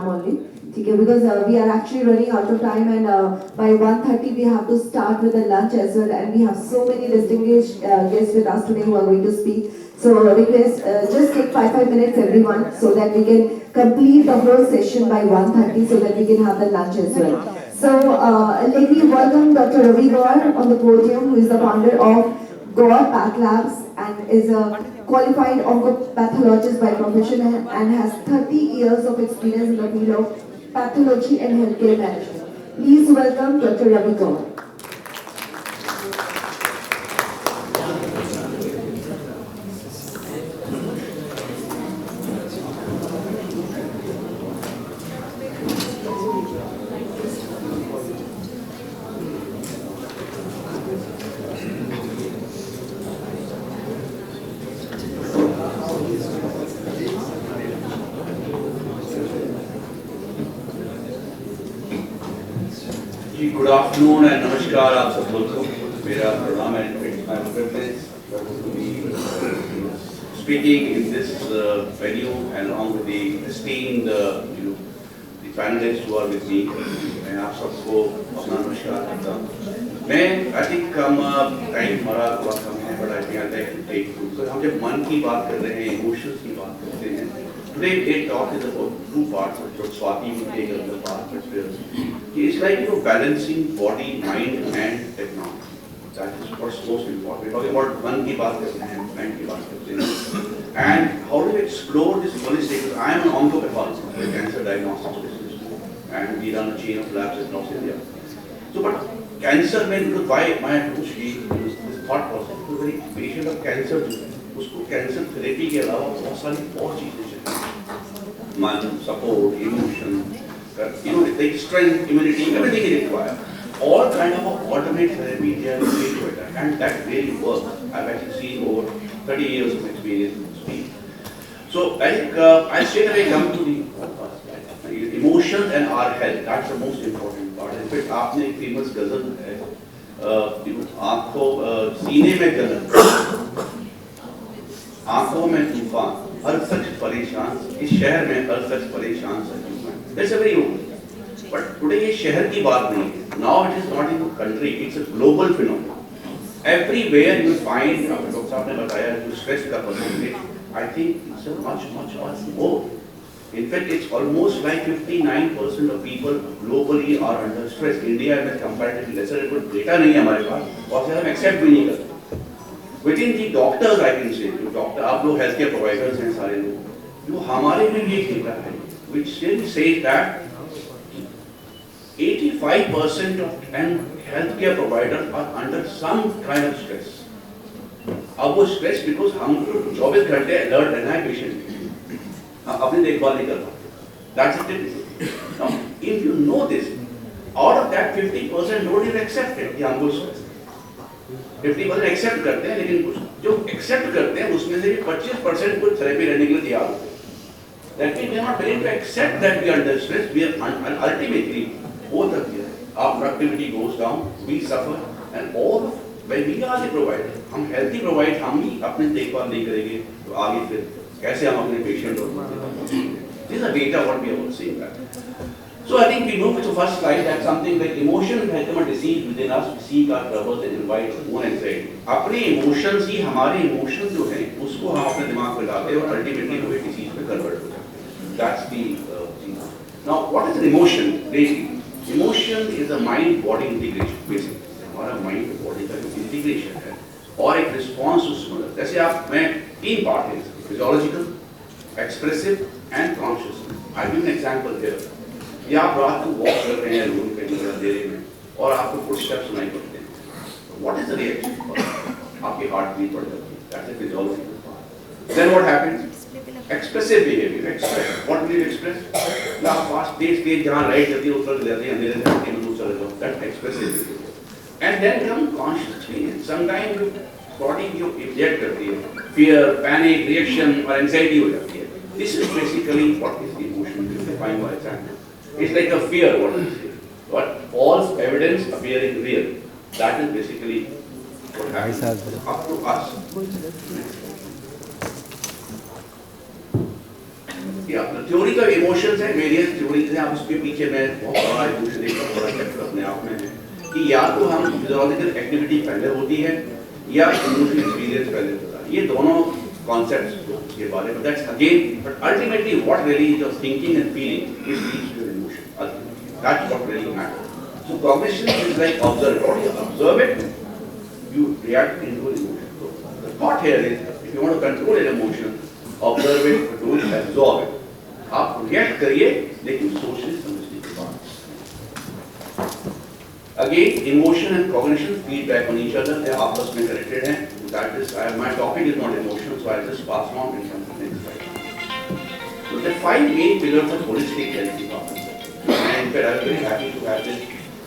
program only. Okay, because we are actually running out of time, and by 1:30 we have to start with the lunch as well, and we have so many distinguished guests with us today who are going to speak. So request, just take 5 minutes everyone, so that we can complete the whole session by 1:30, so that we can have the lunch as well. So let me welcome Dr. Ravi Gaur on the podium, who is the founder of Gaur Path Labs and is a qualified oncopathologist by profession and has 30 years of experience in the field of pathology and healthcare management. Please welcome Dr. Ravi Gaur. Good afternoon and namaskar आप सब लोग को मेरा प्रणाम and it's my privilege to be speaking in this venue and along with the esteemed the panelists who are with me. मैं आप सबको अपना नमस्कार करता हूँ. मैं I think हम टाइम हमारा थोड़ा कम है, but I think I'd like to take to हम जब मन की बात कर रहे हैं, emotions की बात करते हैं. Today talk is about two parts, which Swati will take another part, but it's like balancing body, mind and technology. That is what's most important. We're talking about मन की बात करते हैं, mind की बात करते हैं, and how do we explore this holistic? I am an oncopathologist, a cancer diagnostics specialist, and we run a chain of labs across India. So, but cancer में because why my approach is this thought process, because very patient of cancer उसको cancer therapy के अलावा बहुत सारी और चीजें चाहिए, मन, support, emotion, like strength, immunity, everything is required. All kind of alternate therapy they are looking to it, and that really works. I've actually seen over 30 years of experience in this field. So I straight away come to the emotions and our health. That's the most important part. In fact, आपने एक famous गज़ल है, आँखों सीने में जलन, आँखों में तूफान, हर शख्स परेशान, इस शहर में हर शख्स परेशान सजूं. That's a very old. But today ये शहर की बात नहीं है. Now it is not in the country, it's a global phenomenon. Everywhere you find, doctor साहब ने बताया, जो stress का percentage, I think it's a much more. In fact, it's almost like 59% of people globally are under stress. India में comparatively lesser, कुछ data नहीं है हमारे पास, और से हम accept भी नहीं करते. Within the doctors, I can say, जो डॉक्टर आप लोग healthcare providers हैं सारे लोग, जो हमारे में ये data है, which still says that 85% of healthcare providers are under some kind of stress. अब वो stress because हम 24 घंटे alert रहना है patient के, अपनी देखभाल नहीं कर पाते. That's the difference. Now, if you know this, out of that 50% don't even accept it कि हमको stress. 50% एक्सेप्ट करते हैं, लेकिन कुछ जो एक्सेप्ट करते हैं उसमें से 25% कुछ थेरेपी लेने के लिए तैयार होते हैं. That means we are not willing to accept that we are under stress. We are ultimately both of us. Our productivity goes down, we suffer, and all when we are the provider, हम healthy provide, हम ही अपनी देखभाल नहीं करेंगे तो आगे फिर कैसे हम अपने patient और this is the data what we are seeing that. So I think we move to the first slide that something like emotion has become a disease within us. We seek our troubles and invite own anxiety. अपने emotions ही हमारे emotions जो हैं उसको हम अपने दिमाग में डालते हैं और ultimately वो एक disease में convert हो जाते हैं. That's the thing. Now what is an emotion? Basically, emotion is a mind-body integration. Basically, हमारा mind body का जो integration है और एक response उसमें. जैसे आप मैं तीन part हैं, physiological, expressive and conscious. I'll give an example here. या आप रात को वॉक कर रहे हैं रूम पे अंधेरे में और आपको फुटस्टेप्स सुनाई पड़ते हैं. What is the reaction? आपकी हार्ट बीट बढ़ जाती है. That's a physiological part. Then what happens? Expressive behaviour. Express what will you express? या फास्ट तेज जहां लाइट जलती है उतर जाती है, अंधेरे से हटके दूर चले जाओ. That's expressive behaviour. And then come conscious experience. Sometimes body जो इंजेक्ट करती है, फियर, पैनिक, रिएक्शन और एंजाइटी हो जाती है. This is basically what is the emotion defined by example. It's like a fear, what we say. But false evidence appearing real. That is basically what happens up to us. कि अपना theory का emotions है, various theories हैं, आप उसके पीछे में बहुत बड़ा इमोशन एक बड़ा चैप्टर अपने आप में है कि या तो हम फिजियोलॉजिकल एक्टिविटी पहले होती है या इमोशनल एक्सपीरियंस पहले होता है, ये दोनों कॉन्सेप्ट्स के बारे में, that's again, but ultimately what really is your thinking and feeling is leads to emotion, that's what really matters. So cognition is like observe it, you react into an emotion. So the thought here is, if you want to control an emotion, observe it, but don't absorb it. आप react करिए, लेकिन सोचने समझने के बाद. Again, emotion and cognition feedback on each other. they आपस में connected हैं. That is, my topic is not emotion, so I'll just pass on in some next slide. So the 5 main pillars of holistic health department. And in fact, I was very happy to have this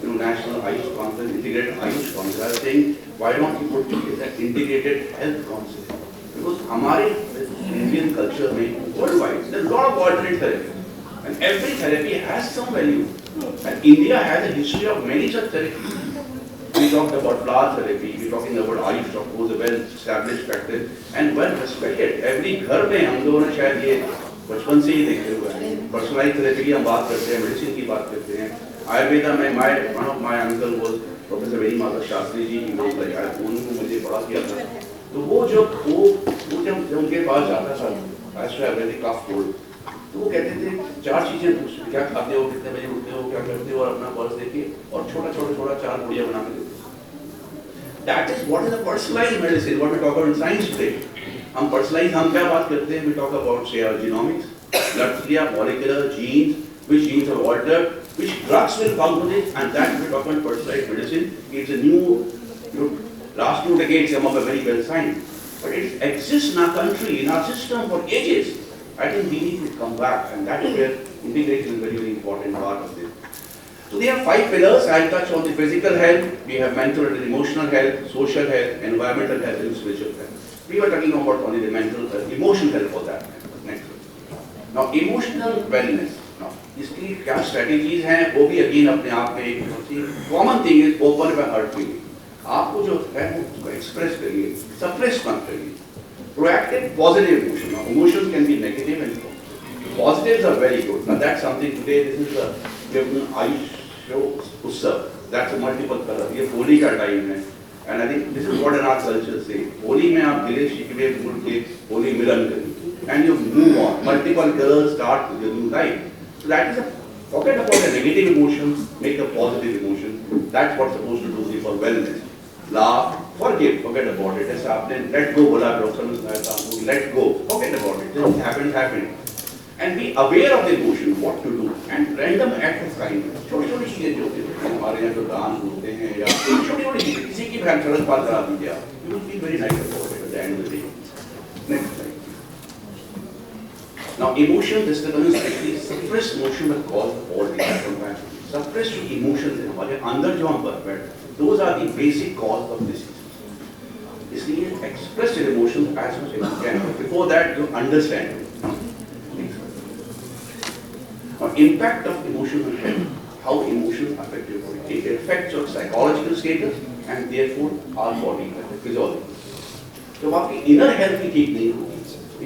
National Ayush Conference, integrated Ayush Conference. I was saying, why don't you put it as an integrated health concept? Because हमारे Indian culture में worldwide, there's a lot of alternate therapies, and every therapy has some value. And India has a history of many such therapies. We talked about flower therapy, we're talking about Ayush, of course, a well-established practice and well respected. Every घर में हम लोगों ने शायद ये बचपन से ही देखे हुए हैं. पर्सनलाइज थेरेपी की हम बात करते हैं, मेडिसिन की बात करते हैं. आयुर्वेदा में one of my uncle was Professor Venimata Shastri ji, he was like, उन्होंने मुझे पढ़ा किया था. तो वो जब उनके पास जाता था, I used to have very cough cold. तो वो कहते थे 4 चीजें पूछते, क्या खाते हो, कितने बजे उठते हो, क्या करते हो, और अपना पर्स देखिए और छोटा 4 गुड़िया बना के देते. That is what is a personalized medicine, what we talk about in science today. हम personalized, हम क्या बात करते हैं, we talk about say genomics, blood clear, molecular, genes, which genes are altered, which drugs will come with it, and that we talk about personalized medicine. It's a new, last 2 decades come up a very well science, but it exists in our country, in our system for ages. I think we need to come back, and that is where integration is very, very important part of this. So there are 5 pillars. I'll touch on the physical health, we have mental and emotional health, social health, environmental health, and spiritual health. We were talking about only the mental health, emotional health for that. Next. Now emotional wellness. Now, इसकी क्या strategies हैं वो भी again अपने आप में एक common thing is open by hurt feeling. आपको जो है वो एक्सप्रेस करिए, सप्रेस मत करिए. Proactive positive emotion. Now emotions can be negative and positives are very good. Now that's something today, this is a Ayush Utsav, that's a multiple color. ये होली का time है, and I think this is what in our culture say. Holi में आप गिले शिकवे भूल के होली मिलन करिए, and you move on. Multiple colors start with your new life. So that is a, forget about the negative emotions, make a positive emotion. That's what's supposed to do for wellness. Laugh, forgive, forget about it. जैसे आपने let go बोला, doctor ने बताया था, let go, forget about it. This happened. And be aware of the emotion, what to do, and random act of kindness. छोटी-छोटी चीजें जो होती हैं, हमारे यहाँ जो दान होते हैं या छोटी-छोटी चीजें, किसी की भी सड़क पार करा दीजिए आप, you will feel very nice about it at the end of the day. Next slide. Now, emotional disturbance actually suppressed emotion will cause all these symptoms. Suppressed emotions in हमारे अंदर जो हम बैठे, those are the basic cause of disease. इसलिए express your emotions as much as you can. Before that, you understand. Now, impact of emotional health, how emotions affect your body. It affects your psychological status and therefore our body physiology. तो आपकी inner health भी ठीक नहीं होगी.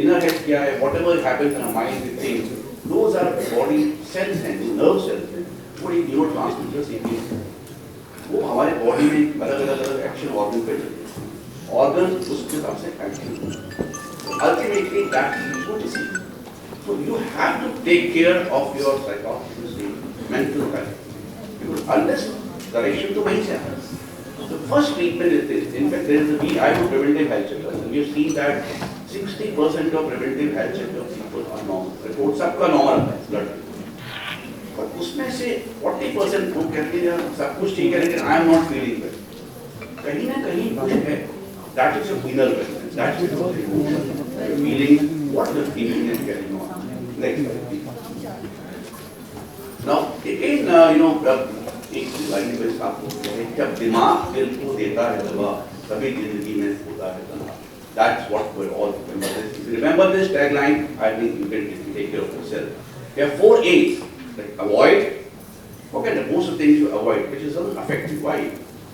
Inner health क्या है? Whatever happens in our mind, we think, those are body cells and nerve cells. वो एक neurotransmitters हैं. वो हमारे body में अलग-अलग action organ पे चलते हैं. Organ उसके हिसाब से action. Ultimately, that leads to disease. So you have to take care of your psychological state, mental health. Because unless correction to वहीं से आता है. The first treatment is this. In fact, there is a I do preventive health checkups, and we have seen that 60% of preventive health checkups people are normal. Report सबका normal है blood. पर उसमें से 40% लोग कहते हैं सब कुछ ठीक है लेकिन I am not feeling well. कहीं ना कहीं कुछ है. That is your inner wellness. That is your emotion. Your feeling. What the feeling is getting on. Next slide. Now again, एक लाइन पे साफ होता है जब दिमाग दिल को देता है दवा तभी जिंदगी में होता है तनाव. That's what we all remember. If you remember this tagline, I think you can take care of yourself. There are 4 A's, like avoid. Okay, the most of the things you avoid, which is effective. Why?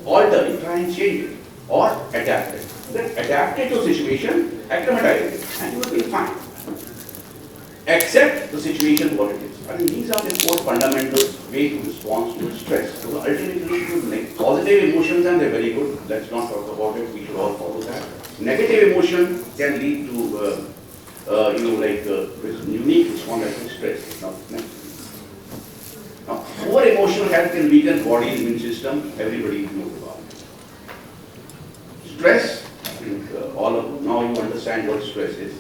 Alter it, try and change it, or adapt it. Then adapt it to situation, acclimatize it, and you will be fine. accept the situation what it is. I mean, these are the four fundamental way to respond to stress. So ultimately, like positive emotions, and they're very good. Let's not talk about it. We should all follow that. Negative emotion can lead to, unique response to stress. Now, poor emotional health can weaken body immune system. Everybody knows about it. Stress. I think now you understand what stress is.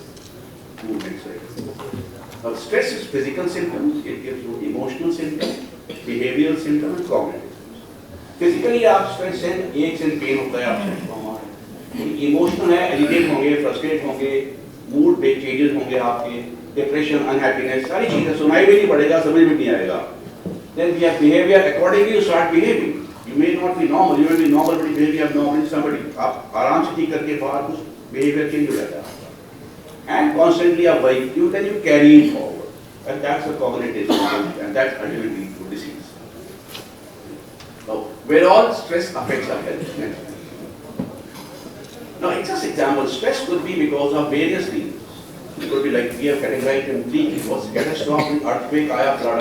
Now, stress is physical symptoms, it gives you emotional symptoms, behavioral symptoms, and cognitive symptoms. Physically आप stress है, aches and pain होता है आपसे हमारे. Emotional है, irritate होंगे, frustrate होंगे, mood changes होंगे आपके, depression, unhappiness, सारी चीजें सुनाई भी नहीं पड़ेगा, समझ में नहीं आएगा. Then we have behavior, accordingly you start behaving. You may not be normal, you may be normal, but you behave abnormally. Somebody आप आराम से ठीक करके बाहर कुछ behavior change हो जाता है. And constantly avoid you, then you carry it forward. And that's a cognitive symptom, and that's ultimately to disease. Now, where all stress affects our health. Now, it's just example, stress could be because of various reasons. It could be like we have categorized in three. It was catastrophic, earthquake, flood,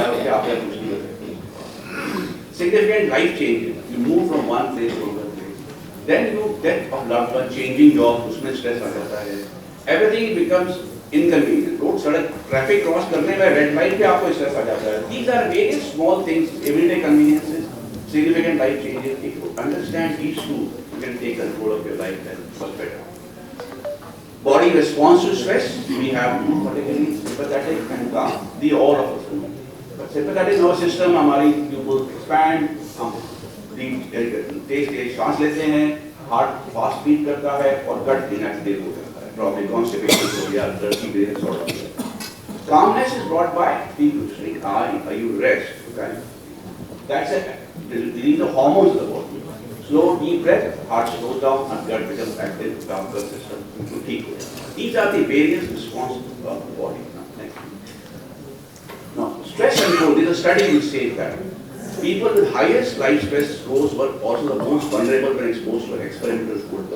significant life changes. You move from one place to another place. Then you death of loved one, changing job, उसमें stress आ जाता है. Everything becomes inconvenient. Road सड़क traffic cross करने में red light पे आपको stress आ जाता है. These are very small things, everyday conveniences, significant life changes. If you understand these two, you can take control of your life and much better. Body response to stress, we have particularly sympathetic and calm. The all of us. But sympathetic nervous system हमारी pupils expand, हम तेज सांस लेते हैं, heart fast beat करता है और gut inactive हो जाता है. Probably constipation हो गया, dirty brain sort of. Calmness is brought by people saying, you rest. Okay? That's it. These are the hormones of the body. Slow, deep breath, heart slows down, and gut becomes active, calm system to keep it. These are the various responses of the body. Now, stress control, there's a study which says that people with highest life stress scores were also the most vulnerable when exposed to experimental food.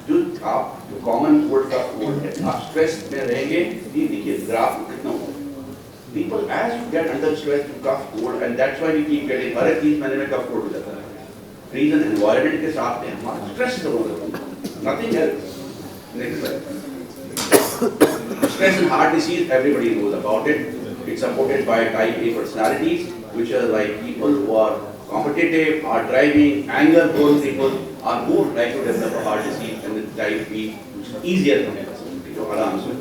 जो आप जो common food का food है, आप stress में रहेंगे, ये देखिए ग्राफ कितना होगा. People as you get under stress, you cough cold, and that's why we keep getting हर 30 महीने में cough cold हो जाता है. Reason environment के साथ में हमारा stress तो होगा, nothing else. Next slide. Stress and heart disease, everybody knows about it. It's supported by type A personalities, which are like people who are competitive, are driving, anger-prone people are more likely to develop a heart disease than the type B, which is easier to manage.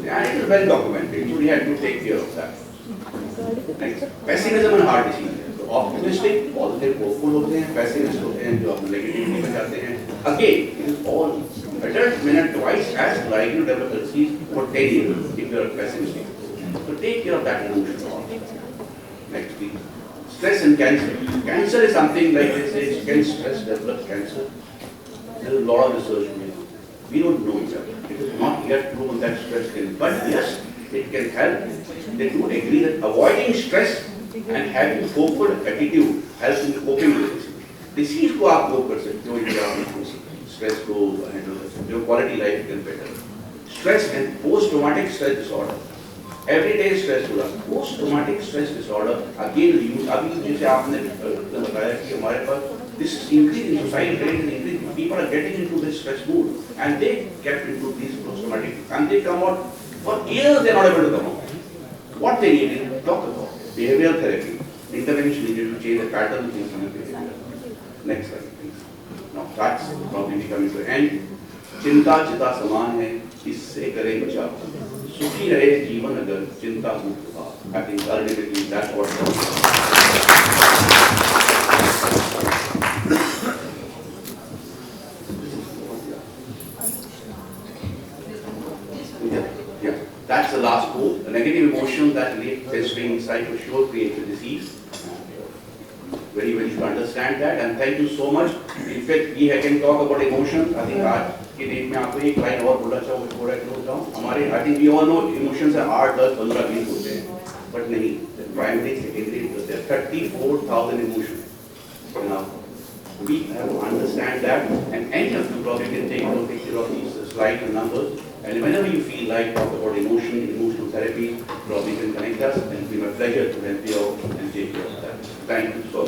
And it is well documented, so we have to take care of that. Next, pessimism and heart disease. So optimistic, positive, hopeful होते हैं, pessimist होते हैं, जो अपने negativity में जाते हैं. Again, it is all adults men are twice as likely to develop a disease for 10 years if you are pessimistic. So take care of that emotion also. Next, please. Stress and cancer. Cancer is something like they say, can stress develop cancer? There is a lot of research made. We don't know yet. It is not yet proven that stress can, but yes, it can help. They do agree that avoiding stress and having hopeful attitude helps in coping with this. Disease को आप cope कर सकते हो, इसे आप stress को handle कर सकते हो, quality life can better. Stress and post-traumatic stress disorder. Everyday stress होगा. Post-traumatic stress disorder again अभी जैसे आपने बताया कि हमारे पास this is increasing, society rate is increasing. People are getting into this stress mood, and they get into these post-traumatic, and they come out for years. They are not able to come out. What they need is talk about behavioral therapy, intervention needed to change the pattern of thinking and behavior. Next slide, please. Now that's probably coming to an end. चिंता चिता समान है, इससे करें बचाव. सुखी रहे जीवन अगर चिंता मुक्त हो. I think ultimately that's what. That's the last goal. A negative emotion that festering inside for sure creates a disease. Very well, you should understand that. And thank you so much. In fact, we can talk about emotions. I think आज के date में आपको एक line और बोलना चाहूँ, थोड़ा close down. हमारे I think we all know emotions are 8, 10, 15, 20 होते हैं. But नहीं. The primary, secondary, there are 34,000 emotions. Now, we have to understand that. And any of you probably can take care of these slides and numbers. And whenever you feel like talk about emotion, emotional therapy, probably you can connect us, and it will be my pleasure to help you out and take care of that. Thank you so much.